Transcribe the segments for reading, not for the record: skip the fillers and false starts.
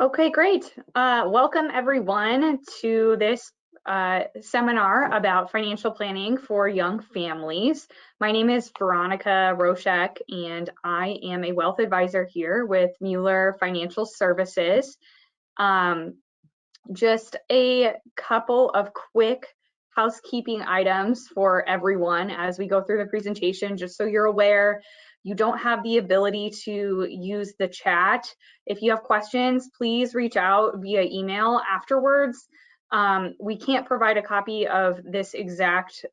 Okay, great. Welcome everyone to this seminar about financial planning for young families. My name is Veronica Roshek, and I am a wealth advisor here with Mueller Financial Services. Just a couple of quick housekeeping items for everyone as we go through the presentation, just so you're aware. You don't have the ability to use the chat. If you have questions, please reach out via email afterwards. We can't provide a copy of this exact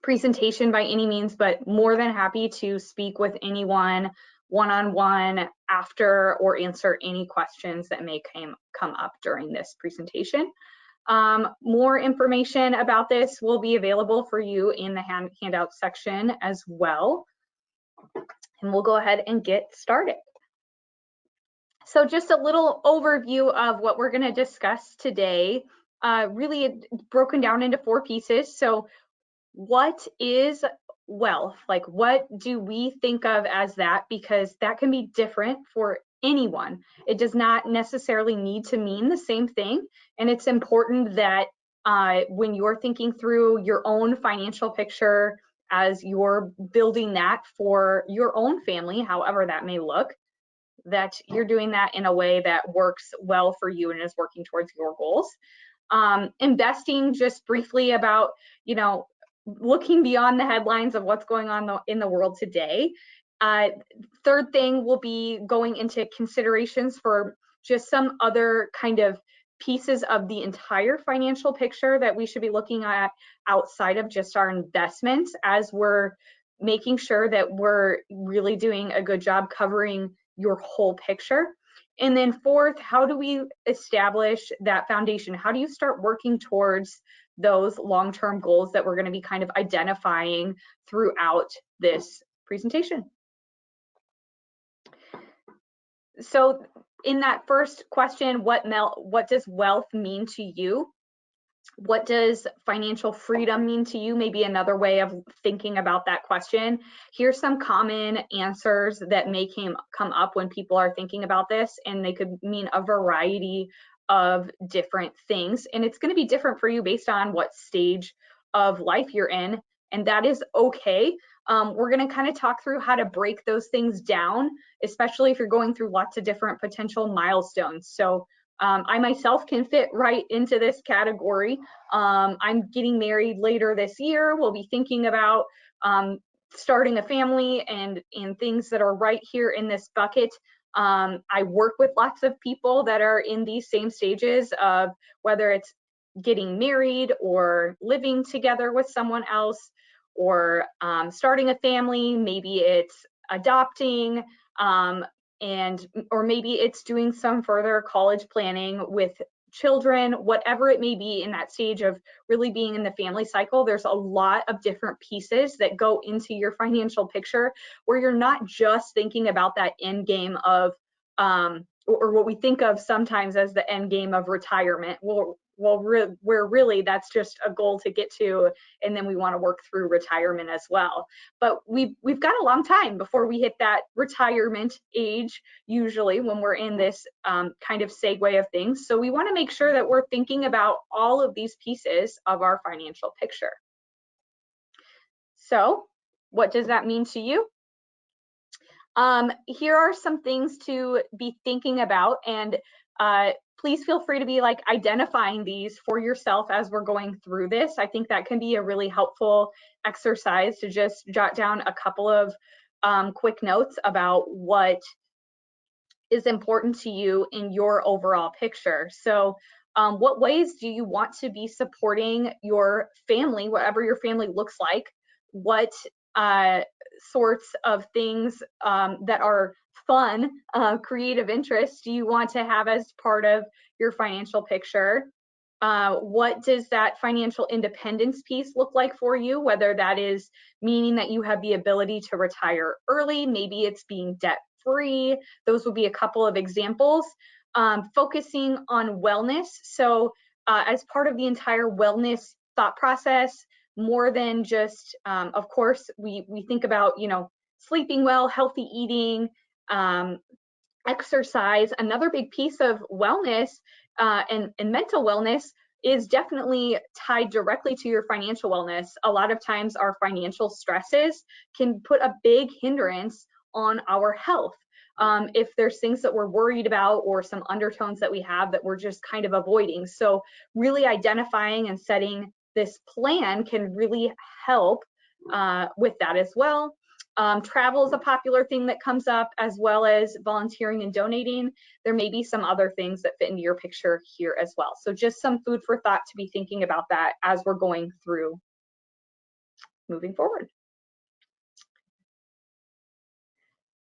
presentation by any means, but more than happy to speak with anyone one-on-one after or answer any questions that may come up during this presentation. More information about this will be available for you in the handout section as well. And we'll go ahead and get started. So just a little overview of what we're going to discuss today, really broken down into 4 pieces. So what is wealth? Like, what do we think of as that? Because that can be different for anyone. It does not necessarily need to mean the same thing. And it's important that when you're thinking through your own financial picture as you're building that for your own family, however that may look, that you're doing that in a way that works well for you and is working towards your goals. Investing, just briefly about, looking beyond the headlines of what's going on in the world today. Third thing will be going into considerations for just some other kind of pieces of the entire financial picture that we should be looking at outside of just our investments, as we're making sure that we're really doing a good job covering your whole picture. And then fourth, how do we establish that foundation? How do you start working towards those long-term goals that we're going to be kind of identifying throughout this presentation? So in that first question, what does wealth mean to you? What does financial freedom mean to you? Maybe another way of thinking about that question. Here's some common answers that may come up when people are thinking about this, and they could mean a variety of different things. And it's going to be different for you based on what stage of life you're in, and that is okay. We're going to kind of talk through how to break those things down, especially if you're going through lots of different potential milestones. So I myself can fit right into this category. I'm getting married later this year. We'll be thinking about starting a family and things that are right here in this bucket. I work with lots of people that are in these same stages of whether it's getting married or living together with someone else, or starting a family. Maybe it's adopting, or maybe it's doing some further college planning with children. Whatever it may be in that stage of really being in the family cycle, there's a lot of different pieces that go into your financial picture, where you're not just thinking about that end game of or what we think of sometimes as the end game of retirement. Where really that's just a goal to get to, and then we want to work through retirement as well. But we've got a long time before we hit that retirement age, usually when we're in this kind of segue of things. So we want to make sure that we're thinking about all of these pieces of our financial picture. So what does that mean to you? Here are some things to be thinking about, and please feel free to be identifying these for yourself as we're going through this. I think that can be a really helpful exercise to just jot down a couple of quick notes about what is important to you in your overall picture. So what ways do you want to be supporting your family, whatever your family looks like? What sorts of things that are fun, creative interests do you want to have as part of your financial picture? What does that financial independence piece look like for you? Whether that is meaning that you have the ability to retire early, maybe it's being debt-free. Those would be a couple of examples. Focusing on wellness. So as part of the entire wellness thought process, more than just, of course, we think about, sleeping well, healthy eating, Exercise, another big piece of wellness and mental wellness is definitely tied directly to your financial wellness. A lot of times our financial stresses can put a big hindrance on our health. If there's things that we're worried about or some undertones that we have that we're just kind of avoiding. So really identifying and setting this plan can really help with that as well. Travel is a popular thing that comes up, as well as volunteering and donating. There may be some other things that fit into your picture here as well. So just some food for thought to be thinking about that as we're going through moving forward.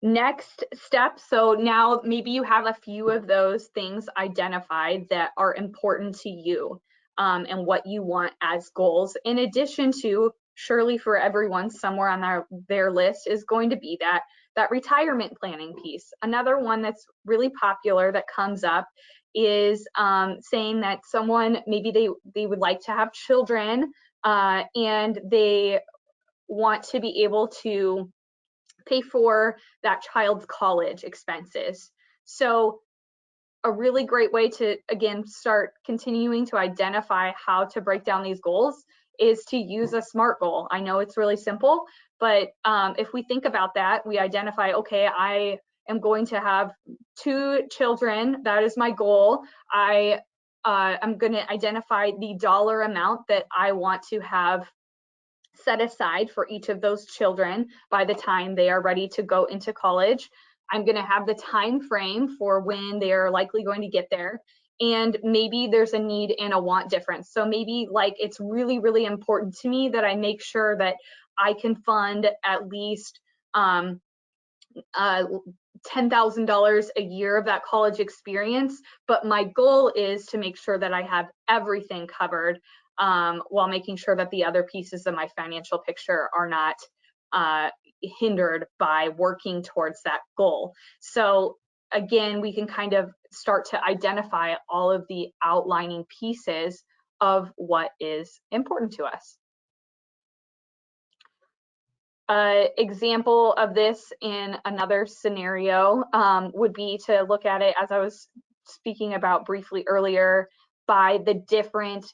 Next step, so now maybe you have a few of those things identified that are important to you and what you want as goals. In addition to, surely for everyone, somewhere on their list is going to be that retirement planning piece. Another one that's really popular that comes up is saying that someone, maybe they would like to have children and they want to be able to pay for that child's college expenses. So a really great way to, again, start continuing to identify how to break down these goals is to use a SMART goal. I know it's really simple, but if we think about that, we identify, okay, I am going to have 2 children. That is my goal. I'm going to identify the dollar amount that I want to have set aside for each of those children by the time they are ready to go into college. I'm going to have the time frame for when they are likely going to get there. And maybe there's a need and a want difference. So maybe like it's really, really important to me that I make sure that I can fund at least $10,000 a year of that college experience. But my goal is to make sure that I have everything covered while making sure that the other pieces of my financial picture are not hindered by working towards that goal. So again, we can kind of start to identify all of the outlining pieces of what is important to us. Example of this in another scenario would be to look at it, as I was speaking about briefly earlier, by the different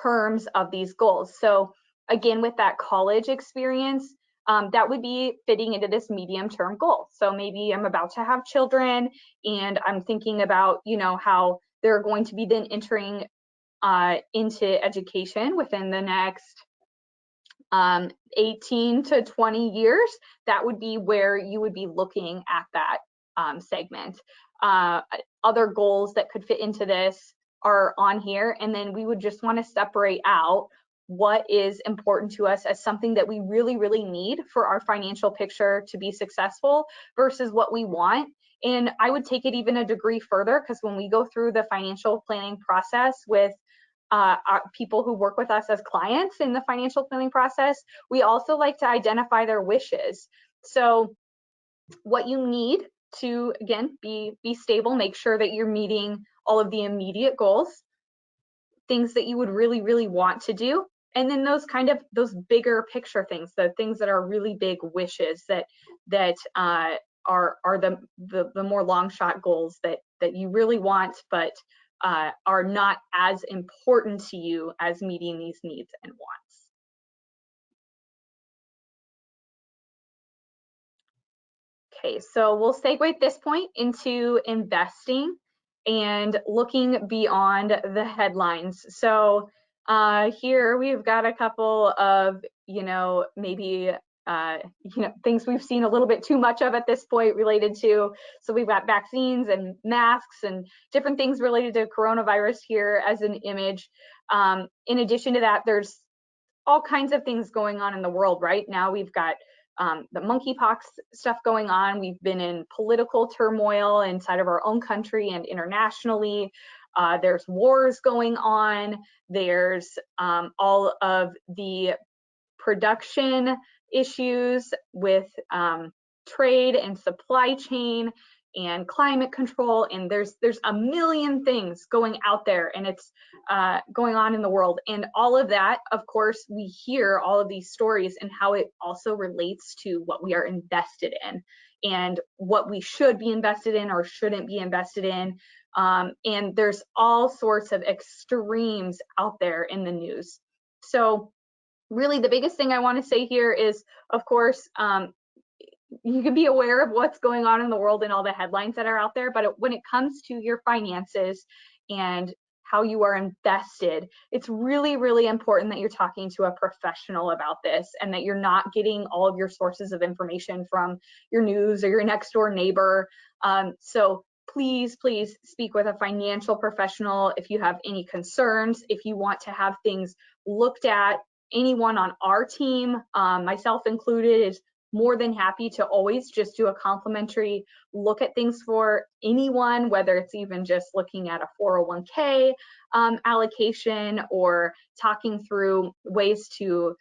terms of these goals. So again, with that college experience, that would be fitting into this medium-term goal. So maybe I'm about to have children and I'm thinking about, you know, how they're going to be then entering into education within the next 18 to 20 years. That would be where you would be looking at that segment. Other goals that could fit into this are on here, and then we would just want to separate out what is important to us as something that we really, really need for our financial picture to be successful versus what we want. And I would take it even a degree further, because when we go through the financial planning process with people who work with us as clients in the financial planning process, we also like to identify their wishes. So what you need to, again, be stable, make sure that you're meeting all of the immediate goals, things that you would really, really want to do, and then those bigger picture things, the things that are really big wishes that are the more long shot goals that you really want, but are not as important to you as meeting these needs and wants. Okay, so we'll segue at this point into investing and looking beyond the headlines. So here we've got a couple of, maybe things we've seen a little bit too much of at this point related to, so we've got vaccines and masks and different things related to coronavirus here as an image. In addition to that, there's all kinds of things going on in the world right now. We've got the monkeypox stuff going on. We've been in political turmoil inside of our own country and internationally. There's wars going on. There's all of the production issues with trade and supply chain. and climate control, and there's a million things going out there, and it's going on in the world. And all of that, of course, we hear all of these stories and how it also relates to what we are invested in and what we should be invested in or shouldn't be invested in. And there's all sorts of extremes out there in the news. So really the biggest thing I want to say here is, of course, you can be aware of what's going on in the world and all the headlines that are out there, but when it comes to your finances and how you are invested, it's really, really important that you're talking to a professional about this and that you're not getting all of your sources of information from your news or your next door neighbor. So please, please speak with a financial professional if you have any concerns, if you want to have things looked at. Anyone on our team, myself included, is more than happy to always just do a complimentary look at things for anyone, whether it's even just looking at a 401k allocation or talking through ways to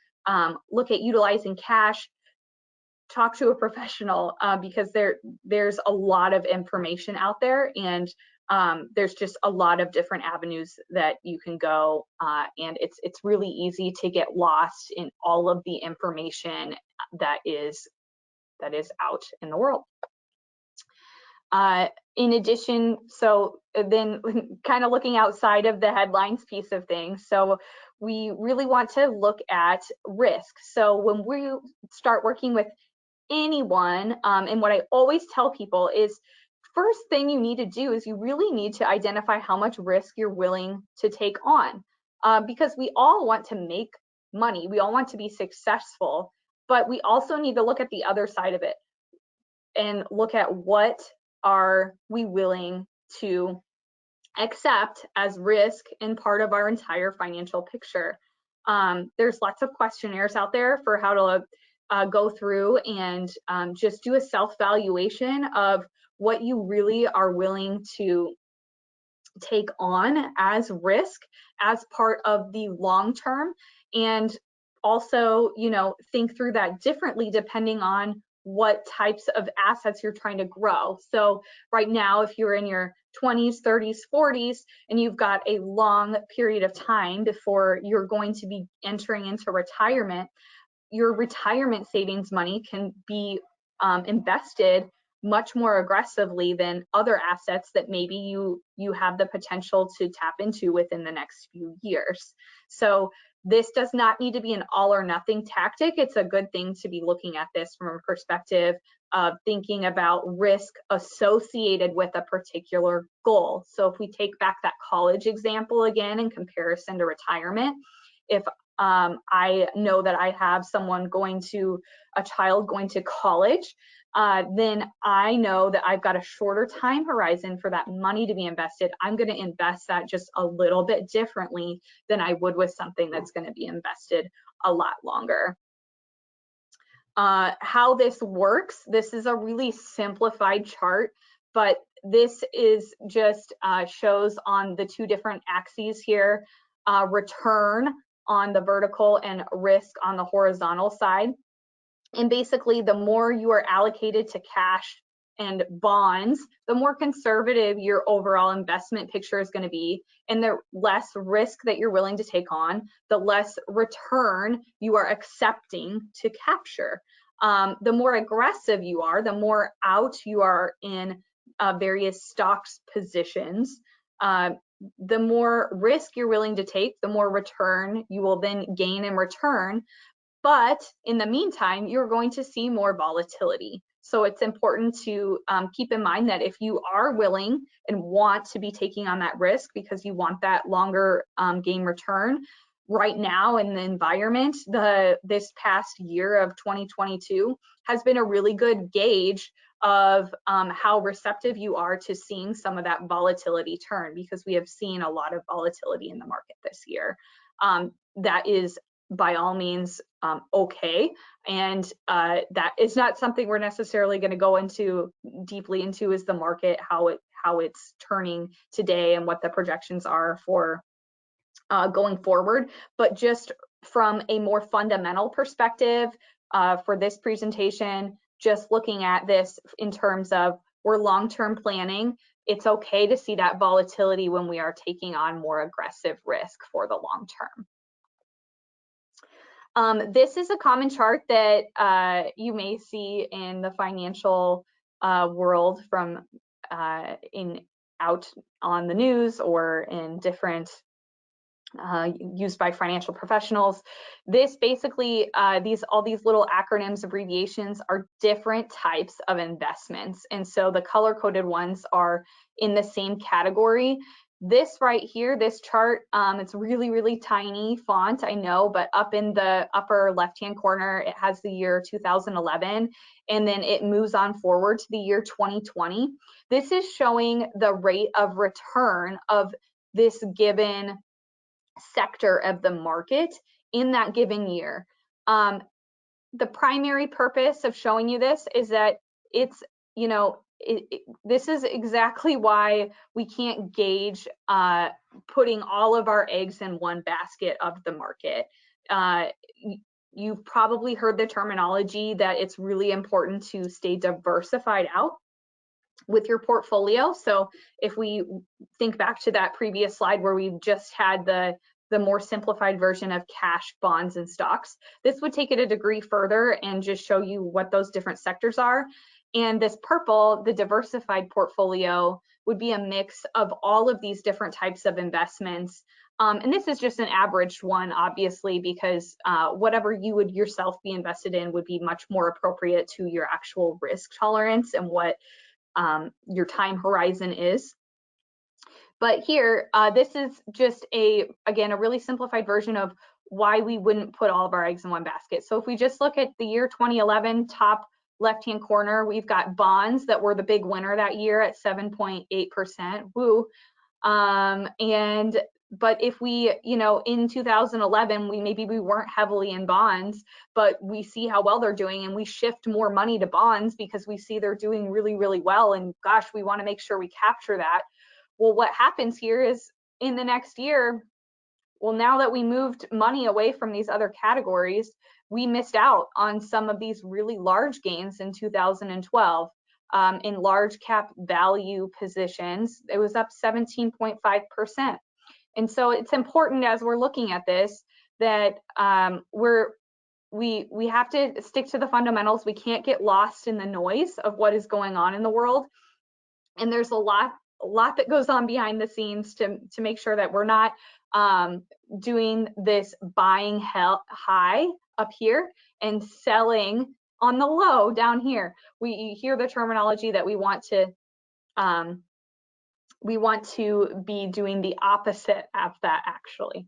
look at utilizing cash. Talk to a professional because there's a lot of information out there, and there's just a lot of different avenues that you can go, and it's really easy to get lost in all of the information that is out in the world. In addition, so then kind of looking outside of the headlines piece of things, so we really want to look at risk. So when we start working with anyone, and what I always tell people is, first thing you need to do is you really need to identify how much risk you're willing to take on, because we all want to make money, we all want to be successful, but we also need to look at the other side of it and look at what are we willing to accept as risk in part of our entire financial picture. There's lots of questionnaires out there for how to go through and just do a self-valuation of what you really are willing to take on as risk as part of the long term, and also, you know, think through that differently depending on what types of assets you're trying to grow. So right now, if you're in your 20s, 30s, 40s, and you've got a long period of time before you're going to be entering into retirement, your retirement savings money can be invested much more aggressively than other assets that maybe you have the potential to tap into within the next few years. So this does not need to be an all or nothing tactic. It's a good thing to be looking at this from a perspective of thinking about risk associated with a particular goal. So if we take back that college example again in comparison to retirement, if I know that I have a child going to college, then I know that I've got a shorter time horizon for that money to be invested. I'm going to invest that just a little bit differently than I would with something that's going to be invested a lot longer. How this works, this is a really simplified chart, but this is just shows on the two different axes here, return on the vertical and risk on the horizontal side. And basically, the more you are allocated to cash and bonds, the more conservative your overall investment picture is going to be, and the less risk that you're willing to take on, the less return you are accepting to capture. The more aggressive you are, the more out you are in various stocks positions, the more risk you're willing to take, the more return you will then gain in return. But in the meantime, you're going to see more volatility. So it's important to keep in mind that if you are willing and want to be taking on that risk because you want that longer gain return, right now in the environment, this past year of 2022 has been a really good gauge of how receptive you are to seeing some of that volatility turn, because we have seen a lot of volatility in the market this year. That is by all means okay, and that is not something we're necessarily going to go into deeply into, is the market, how it's turning today and what the projections are for going forward. But just from a more fundamental perspective for this presentation, just looking at this in terms of we're long-term planning, it's okay to see that volatility when we are taking on more aggressive risk for the long term. This is a common chart that you may see in the financial world from out on the news or in different used by financial professionals. This basically, all these little acronyms, abbreviations, are different types of investments. And so the color-coded ones are in the same category. This right here, this chart, it's really, really tiny font, I know, but up in the upper left-hand corner, it has the year 2011, and then it moves on forward to the year 2020. This is showing the rate of return of this given sector of the market in that given year. The primary purpose of showing you this is that it's, this is exactly why we can't gauge putting all of our eggs in one basket of the market. You've probably heard the terminology that it's really important to stay diversified out with your portfolio. So if we think back to that previous slide where we just had the more simplified version of cash, bonds, and stocks, this would take it a degree further and just show you what those different sectors are. And this purple, the diversified portfolio, would be a mix of all of these different types of investments. And this is just an averaged one, obviously, because whatever you would yourself be invested in would be much more appropriate to your actual risk tolerance and what your time horizon is. But here, this is just again, a really simplified version of why we wouldn't put all of our eggs in one basket. So if we just look at the year 2011, top left-hand corner, we've got bonds that were the big winner that year at 7.8%. Woo. But if we, in 2011, we weren't heavily in bonds, but we see how well they're doing and we shift more money to bonds because we see they're doing really, really well. And gosh, we want to make sure we capture that. Well, what happens here is in the next year, well, now that we moved money away from these other categories, we missed out on some of these really large gains in 2012. In large cap value positions, it was up 17.5%. And so it's important as we're looking at this that we have to stick to the fundamentals. We can't get lost in the noise of what is going on in the world. And there's a lot that goes on behind the scenes to make sure that we're not doing this buying high up here and selling on the low down here. You hear the terminology that we want to be doing the opposite of that, actually.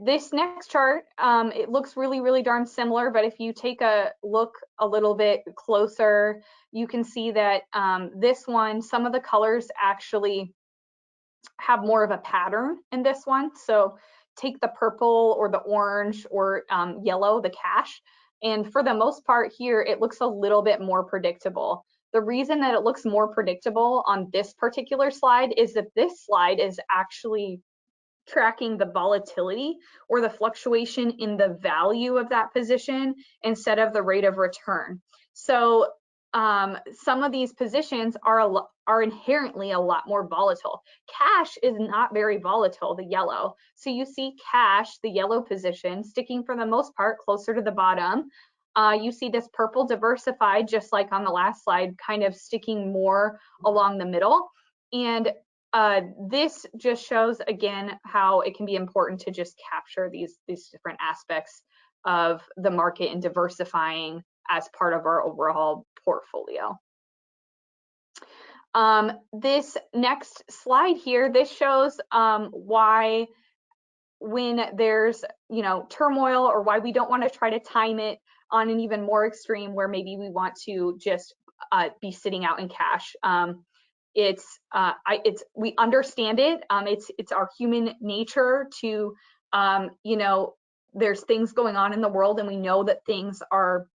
This next chart, it looks really, really darn similar, but if you take a look a little bit closer, you can see that this one, some of the colors actually have more of a pattern in this one. So take the purple or the orange or yellow, the cash, and for the most part here, it looks a little bit more predictable. The reason that it looks more predictable on this particular slide is that this slide is actually tracking the volatility or the fluctuation in the value of that position instead of the rate of return. So some of these positions are inherently a lot more volatile. Cash is not very volatile, the yellow. So you see cash, the yellow position, sticking for the most part closer to the bottom. You see this purple diversified, just like on the last slide, kind of sticking more along the middle. And this just shows, again, how it can be important to just capture these different aspects of the market and diversifying as part of our overall portfolio. This next slide here, this shows why when there's turmoil, or why we don't want to try to time it on an even more extreme where maybe we want to just be sitting out in cash. We understand it. It's our human nature to, there's things going on in the world, and we know that things are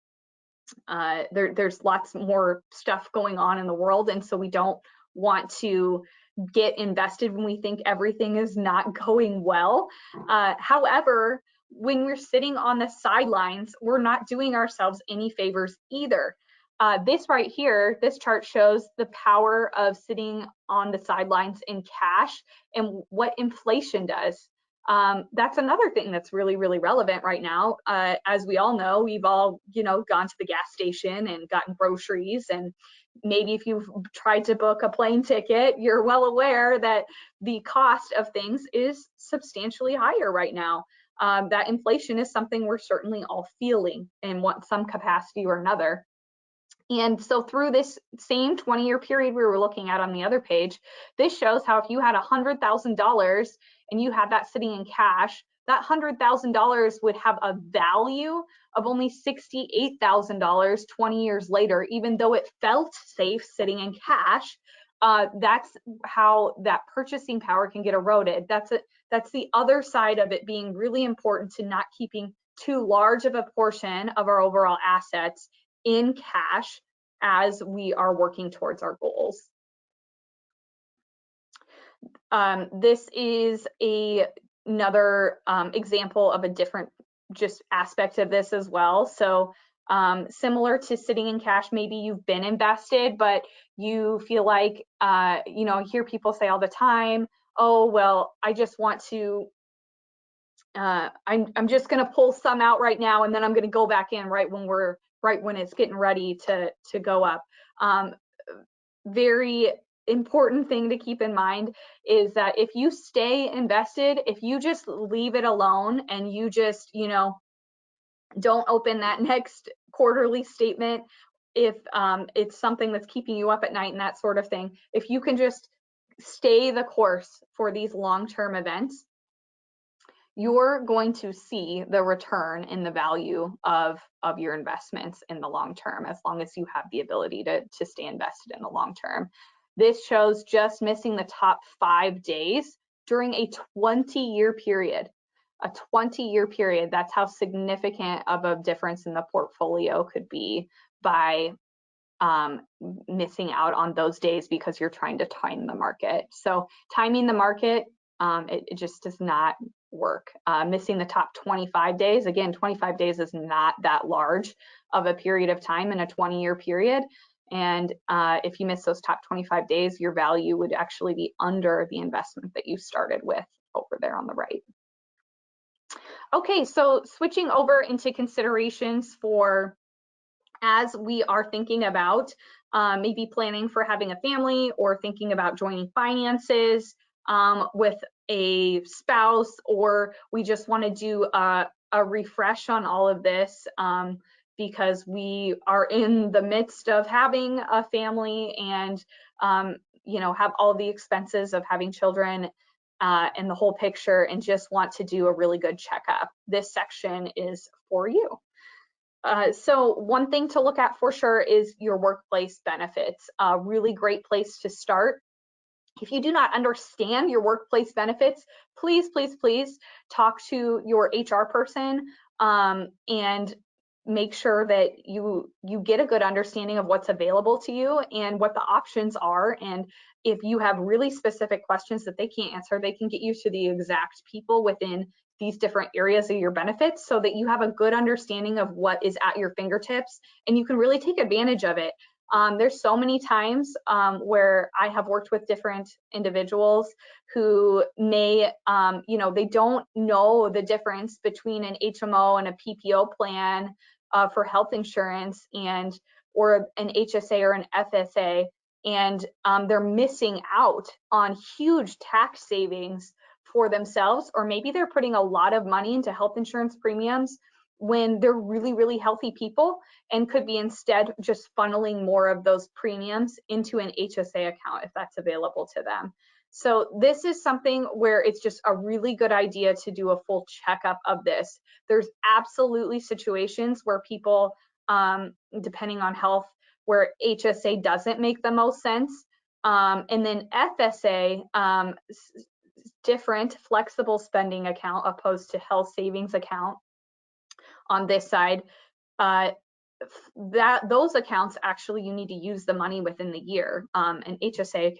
there's lots more stuff going on in the world, and so we don't want to get invested when we think everything is not going well. However, when we're sitting on the sidelines, we're not doing ourselves any favors either. This right here, this chart shows the power of sitting on the sidelines in cash and what inflation does. That's another thing that's really, really relevant right now. As we all know, we've all, gone to the gas station and gotten groceries, and maybe if you've tried to book a plane ticket, you're well aware that the cost of things is substantially higher right now. That inflation is something we're certainly all feeling in some capacity or another. And so through this same 20-year period we were looking at on the other page, this shows how if you had $100,000 and you had that sitting in cash, that $100,000 would have a value of only $68,000 20 years later, even though it felt safe sitting in cash. That's how that purchasing power can get eroded. That's the other side of it being really important, to not keeping too large of a portion of our overall assets in cash as we are working towards our goals. This is another example of a different just aspect of this as well. So similar to sitting in cash, maybe you've been invested, but you feel like, I hear people say all the time, oh, well, I just want to, I'm just going to pull some out right now, and then I'm going to go back in right when it's getting ready to go up. Very important thing to keep in mind is that if you stay invested, if you just leave it alone and you just, don't open that next quarterly statement, if it's something that's keeping you up at night and that sort of thing, if you can just stay the course for these long-term events, you're going to see the return in the value of your investments in the long term, as long as you have the ability to stay invested in the long term. This shows just missing the top 5 days during a 20-year period. A 20-year period, that's how significant of a difference in the portfolio could be by missing out on those days because you're trying to time the market. So timing the market, it just does not work. Missing the top 25 days, again, 25 days is not that large of a period of time in a 20-year period. And if you miss those top 25 days, your value would actually be under the investment that you started with over there on the right. Okay, so switching over into considerations for as we are thinking about maybe planning for having a family or thinking about joining finances with a spouse, or we just want to do a refresh on all of this because we are in the midst of having a family and have all the expenses of having children and the whole picture, and just want to do a really good checkup. This section is for you. So one thing to look at for sure is your workplace benefits. A really great place to start. If you do not understand your workplace benefits, please, please, please talk to your HR person and make sure that you get a good understanding of what's available to you and what the options are. And if you have really specific questions that they can't answer, they can get you to the exact people within these different areas of your benefits so that you have a good understanding of what is at your fingertips and you can really take advantage of it. There's so many times where I have worked with different individuals who may, they don't know the difference between an HMO and a PPO plan for health insurance or an HSA or an FSA, and they're missing out on huge tax savings for themselves, or maybe they're putting a lot of money into health insurance premiums when they're really, really healthy people and could be instead just funneling more of those premiums into an HSA account if that's available to them. So this is something where it's just a really good idea to do a full checkup of this. There's absolutely situations where people, depending on health, where HSA doesn't make the most sense. And then FSA, different flexible spending account opposed to health savings account on this side. Those accounts actually you need to use the money within the year. And HSA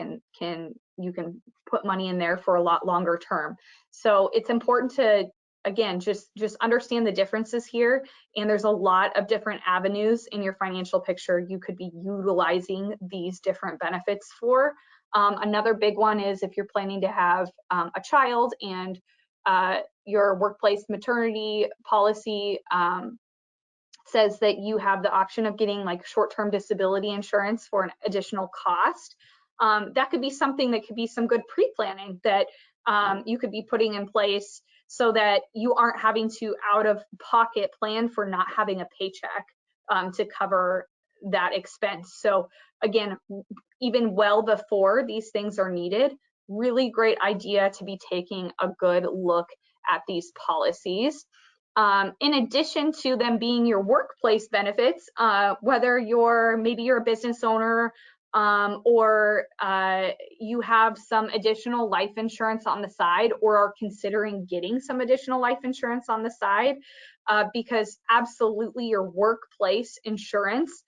you can put money in there for a lot longer term. So it's important to again, just understand the differences here. And there's a lot of different avenues in your financial picture you could be utilizing these different benefits for. Another big one is if you're planning to have a child and your workplace maternity policy says that you have the option of getting like short-term disability insurance for an additional cost. That could be something that could be some good pre-planning that you could be putting in place so that you aren't having to out-of-pocket plan for not having a paycheck to cover that expense. So again, even well before these things are needed, really great idea to be taking a good look at these policies. In addition to them being your workplace benefits, whether maybe you're a business owner or you have some additional life insurance on the side or are considering getting some additional life insurance on the side, because absolutely your workplace insurance,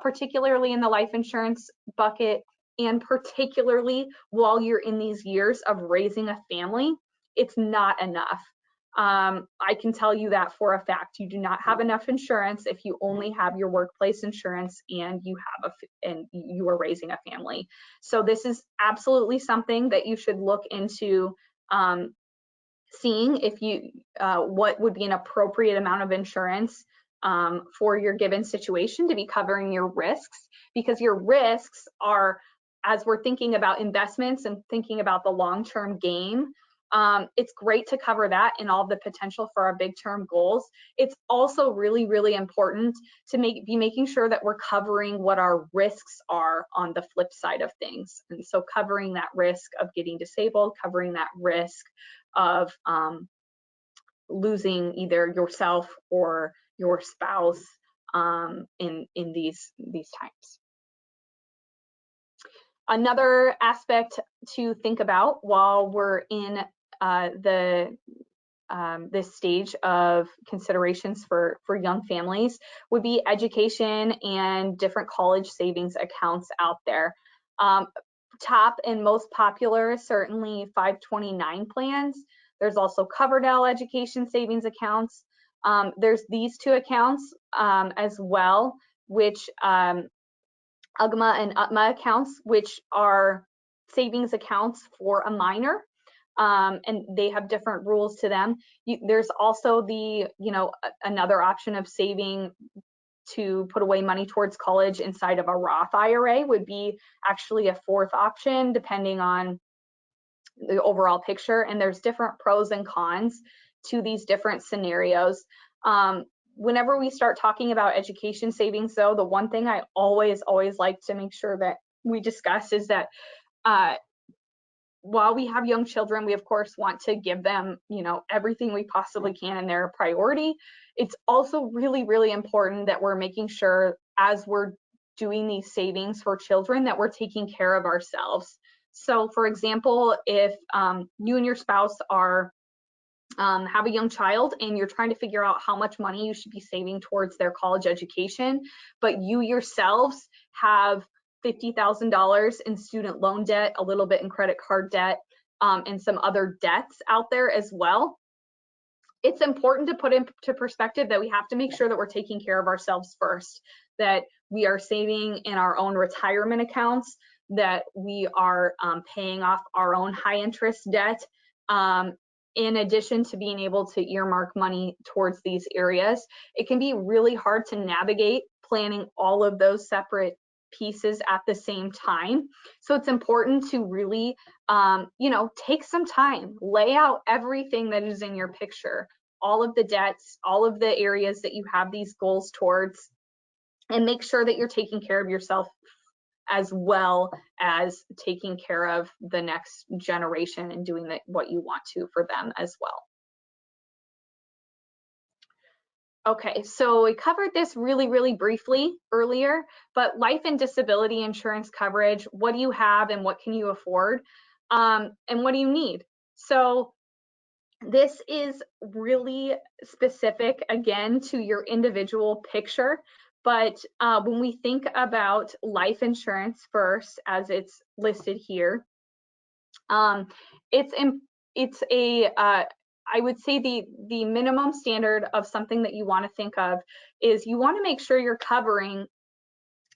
particularly in the life insurance bucket, and particularly while you're in these years of raising a family, it's not enough. I can tell you that for a fact. You do not have enough insurance if you only have your workplace insurance and you are raising a family. So this is absolutely something that you should look into seeing if what would be an appropriate amount of insurance for your given situation to be covering your risks, because your risks are, as we're thinking about investments and thinking about the long-term gain, it's great to cover that and all the potential for our big term goals. It's also really, really important to be making sure that we're covering what our risks are on the flip side of things. And so covering that risk of getting disabled, covering that risk of losing either yourself or your spouse in these times. Another aspect to think about while we're in this stage of considerations for young families would be education and different college savings accounts out there. Top and most popular, certainly 529 plans. There's also Coverdell education savings accounts. There's these two accounts as well, which UGMA and UTMA accounts, which are savings accounts for a minor. And they have different rules to them. There's also another option of saving to put away money towards college inside of a Roth IRA would be actually a fourth option, depending on the overall picture. And there's different pros and cons to these different scenarios. Whenever we start talking about education savings, though, the one thing I always like to make sure that we discuss is that while we have young children, we of course want to give them, everything we possibly can, and they're a priority. It's also really, really important that we're making sure as we're doing these savings for children that we're taking care of ourselves. So for example, if you and your spouse are have a young child and you're trying to figure out how much money you should be saving towards their college education, but you yourselves have $50,000 in student loan debt, a little bit in credit card debt, and some other debts out there as well. It's important to put into perspective that we have to make sure that we're taking care of ourselves first, that we are saving in our own retirement accounts, that we are paying off our own high interest debt, in addition to being able to earmark money towards these areas. It can be really hard to navigate planning all of those separate pieces at the same time. So it's important to really, take some time, lay out everything that is in your picture, all of the debts, all of the areas that you have these goals towards, and make sure that you're taking care of yourself as well as taking care of the next generation and doing what you want to for them as well. Okay, so we covered this really, really briefly earlier, but life and disability insurance coverage, what do you have and what can you afford? And what do you need? So this is really specific, again, to your individual picture. But when we think about life insurance first, as it's listed here, it's a I would say the minimum standard of something that you want to think of is you want to make sure you're covering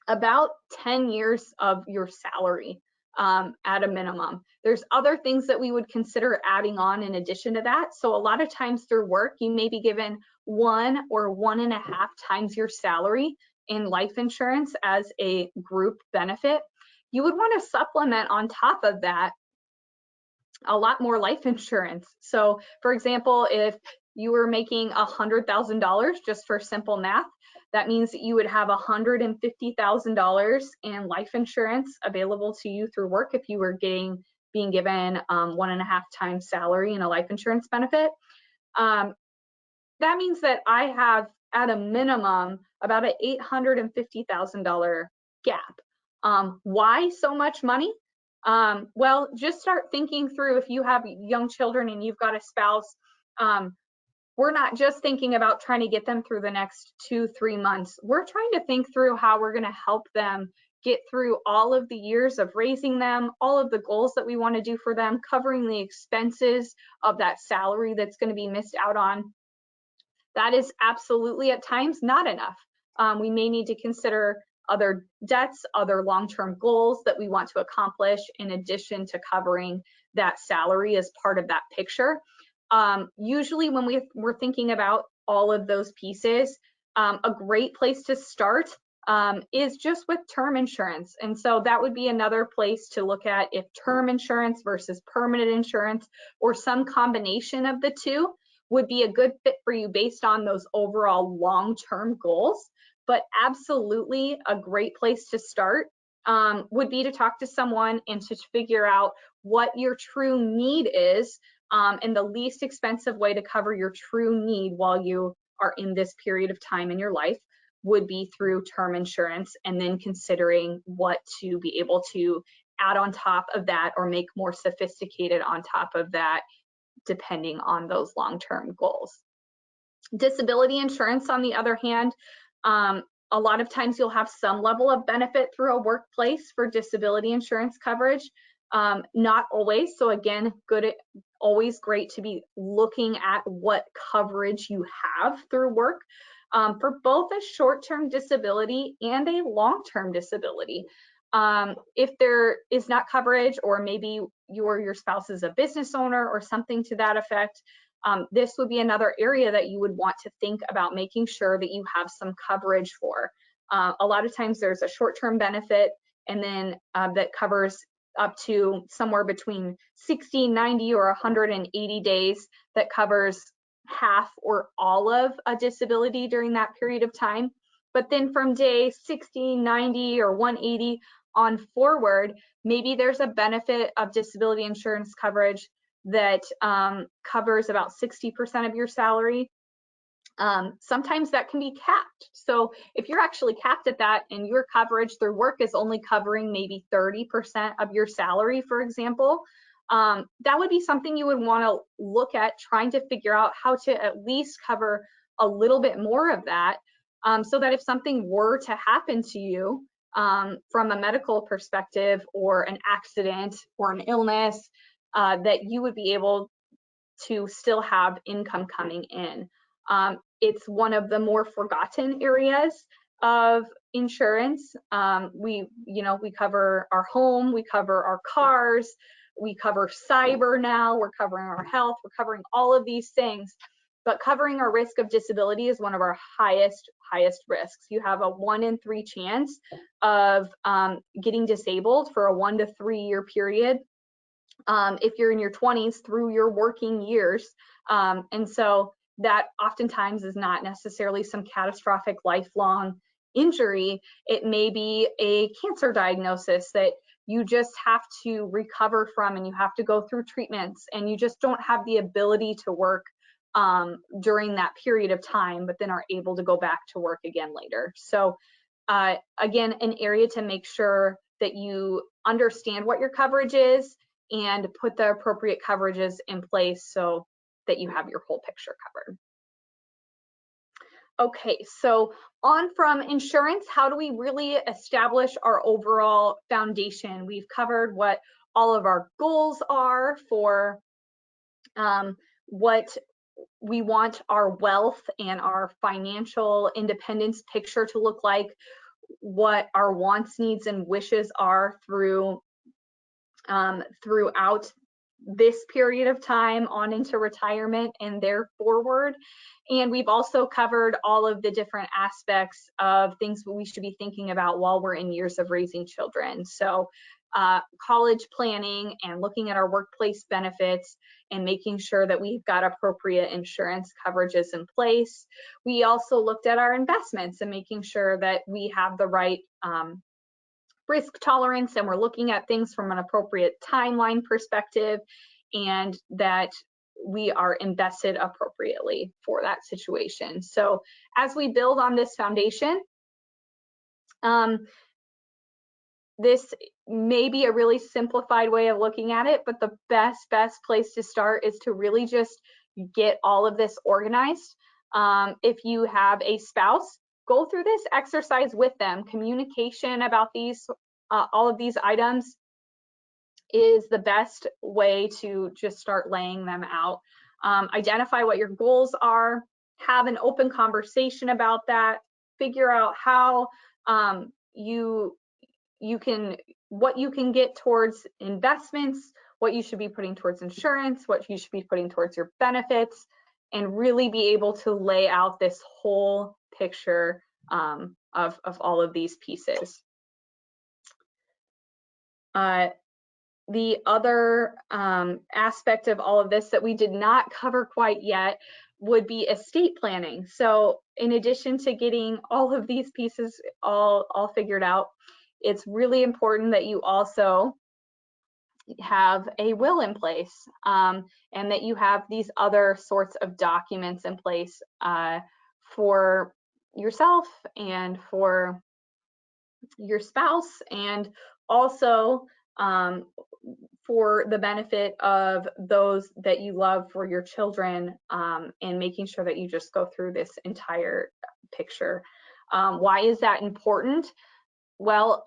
about 10 years of your salary at a minimum. There's other things that we would consider adding on in addition to that. So a lot of times through work, you may be given 1 or 1.5 times your salary in life insurance as a group benefit. You would want to supplement on top of that a lot more life insurance. So for example, if you were making $100,000, just for simple math, that means that you would have $150,000 in life insurance available to you through work if you were being given 1.5 times salary in a life insurance benefit. That means that I have at a minimum about an $850,000 gap. Why so much money? Well, just start thinking through if you have young children and you've got a spouse. We're not just thinking about trying to get them through the next 2-3 months. We're trying to think through how we're going to help them get through all of the years of raising them, all of the goals that we want to do for them, covering the expenses of that salary that's going to be missed out on. That is absolutely at times not enough. We may need to consider other debts, other long-term goals that we want to accomplish in addition to covering that salary as part of that picture. Usually when we're thinking about all of those pieces, a great place to start is just with term insurance. And so that would be another place to look at if term insurance versus permanent insurance or some combination of the two would be a good fit for you based on those overall long-term goals. But absolutely a great place to start would be to talk to someone and to figure out what your true need is, and the least expensive way to cover your true need while you are in this period of time in your life would be through term insurance, and then considering what to be able to add on top of that or make more sophisticated on top of that depending on those long-term goals. Disability insurance, on the other hand, a lot of times you'll have some level of benefit through a workplace for disability insurance coverage. Not always. So again, always great to be looking at what coverage you have through work for both a short-term disability and a long-term disability. If there is not coverage, or maybe your spouse is a business owner or something to that effect, this would be another area that you would want to think about making sure that you have some coverage for. A lot of times there's a short-term benefit, and then that covers up to somewhere between 60, 90, or 180 days that covers half or all of a disability during that period of time. But then from day 60, 90, or 180 on forward, maybe there's a benefit of disability insurance coverage that covers about 60% of your salary. Sometimes that can be capped. So if you're actually capped at that and your coverage through work is only covering maybe 30% of your salary, for example, that would be something you would want to look at, trying to figure out how to at least cover a little bit more of that, so that if something were to happen to you from a medical perspective, or an accident or an illness, that you would be able to still have income coming in. It's one of the more forgotten areas of insurance. We cover our home, we cover our cars, we cover cyber now, we're covering our health, we're covering all of these things. But covering our risk of disability is one of our highest risks. You have a 1 in 3 chance of getting disabled for a 1 to 3 year period if you're in your 20s through your working years. And so that oftentimes is not necessarily some catastrophic lifelong injury. It may be a cancer diagnosis that you just have to recover from, and you have to go through treatments, and you just don't have the ability to work during that period of time, but then are able to go back to work again later. So again, an area to make sure that you understand what your coverage is and put the appropriate coverages in place so that you have your whole picture covered. Okay, so on from insurance, how do we really establish our overall foundation? We've covered what all of our goals are for what we want our wealth and our financial independence picture to look like, what our wants, needs, and wishes are throughout this period of time on into retirement and there forward. And we've also covered all of the different aspects of things that we should be thinking about while we're in years of raising children. So college planning and looking at our workplace benefits and making sure that we've got appropriate insurance coverages in place. We also looked at our investments and making sure that we have the right risk tolerance, and we're looking at things from an appropriate timeline perspective, and that we are invested appropriately for that situation. So as we build on this foundation, this may be a really simplified way of looking at it, but the best place to start is to really just get all of this organized. If you have a spouse, go through this exercise with them. Communication about these, all of these items is the best way to just start laying them out. Identify what your goals are, have an open conversation about that, figure out how what you can get towards investments, what you should be putting towards insurance, what you should be putting towards your benefits, and really be able to lay out this whole picture of all of these pieces. The other aspect of all of this that we did not cover quite yet would be estate planning. So in addition to getting all of these pieces all figured out, it's really important that you also have a will in place, and that you have these other sorts of documents in place for yourself and for your spouse, and also for the benefit of those that you love, for your children, and making sure that you just go through this entire picture. Why is that important? Well,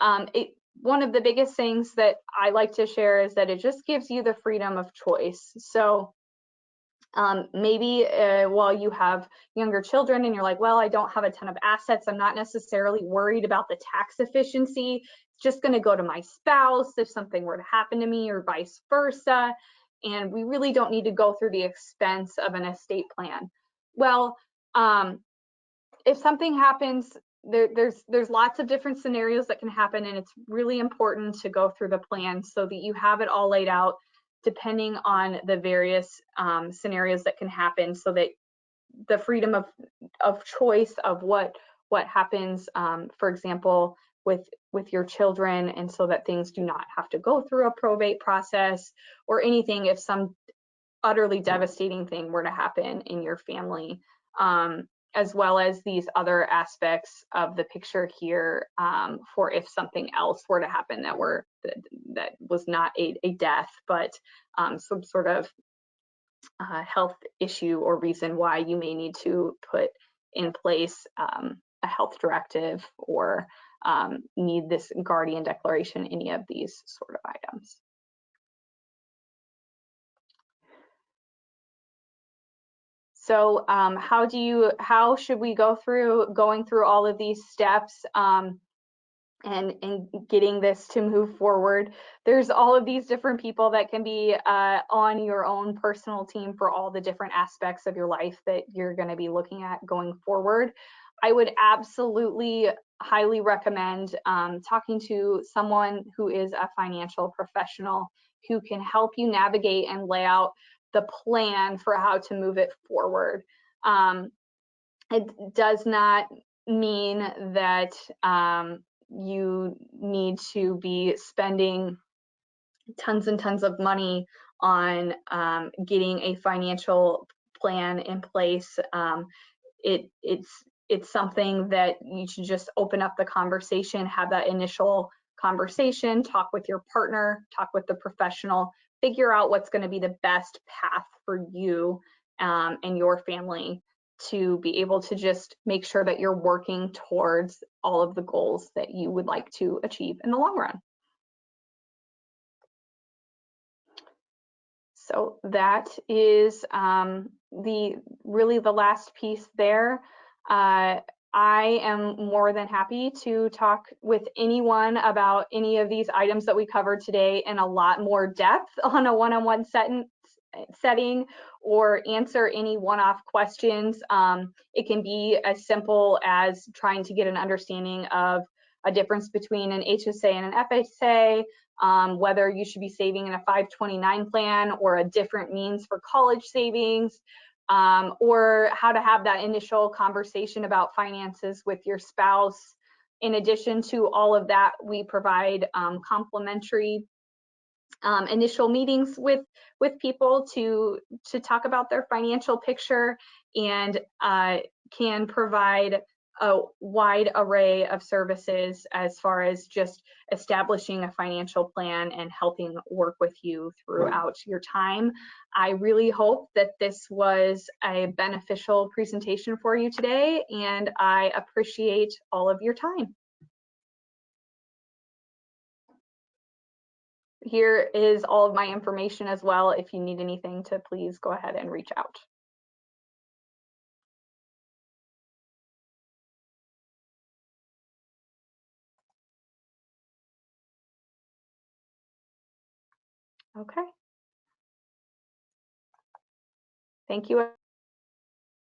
one of the biggest things that I like to share is that it just gives you the freedom of choice. So maybe while you have younger children and you're like, well, I don't have a ton of assets, I'm not necessarily worried about the tax efficiency. It's just going to go to my spouse if something were to happen to me, or vice versa. And we really don't need to go through the expense of an estate plan. Well, if something happens, there's lots of different scenarios that can happen, and it's really important to go through the plan so that you have it all laid out depending on the various scenarios that can happen, so that the freedom of choice of what happens, for example, with your children, and so that things do not have to go through a probate process or anything if some utterly devastating thing were to happen in your family, as well as these other aspects of the picture here, for if something else were to happen that was not a death, but some sort of health issue or reason why you may need to put in place a health directive or need this guardian declaration, any of these sort of items. So how should we go through going through all of these steps and getting this to move forward? There's all of these different people that can be on your own personal team for all the different aspects of your life that you're going to be looking at going forward. I would absolutely highly recommend talking to someone who is a financial professional who can help you navigate and lay out the plan for how to move it forward. It does not mean that you need to be spending tons and tons of money on getting a financial plan in place. It's something that you should just open up the conversation, have that initial conversation, talk with your partner, talk with the professional, figure out what's going to be the best path for you and your family to be able to just make sure that you're working towards all of the goals that you would like to achieve in the long run. So that is really the last piece there. I am more than happy to talk with anyone about any of these items that we covered today in a lot more depth on a one-on-one setting, or answer any one-off questions. It can be as simple as trying to get an understanding of a difference between an HSA and an FSA, whether you should be saving in a 529 plan or a different means for college savings, or how to have that initial conversation about finances with your spouse. In addition to all of that, we provide complimentary initial meetings with people to talk about their financial picture, and can provide a wide array of services as far as just establishing a financial plan and helping work with you throughout your time. I really hope that this was a beneficial presentation for you today, and I appreciate all of your time. Here is all of my information as well. If you need anything, to please go ahead and reach out. Okay. Thank you.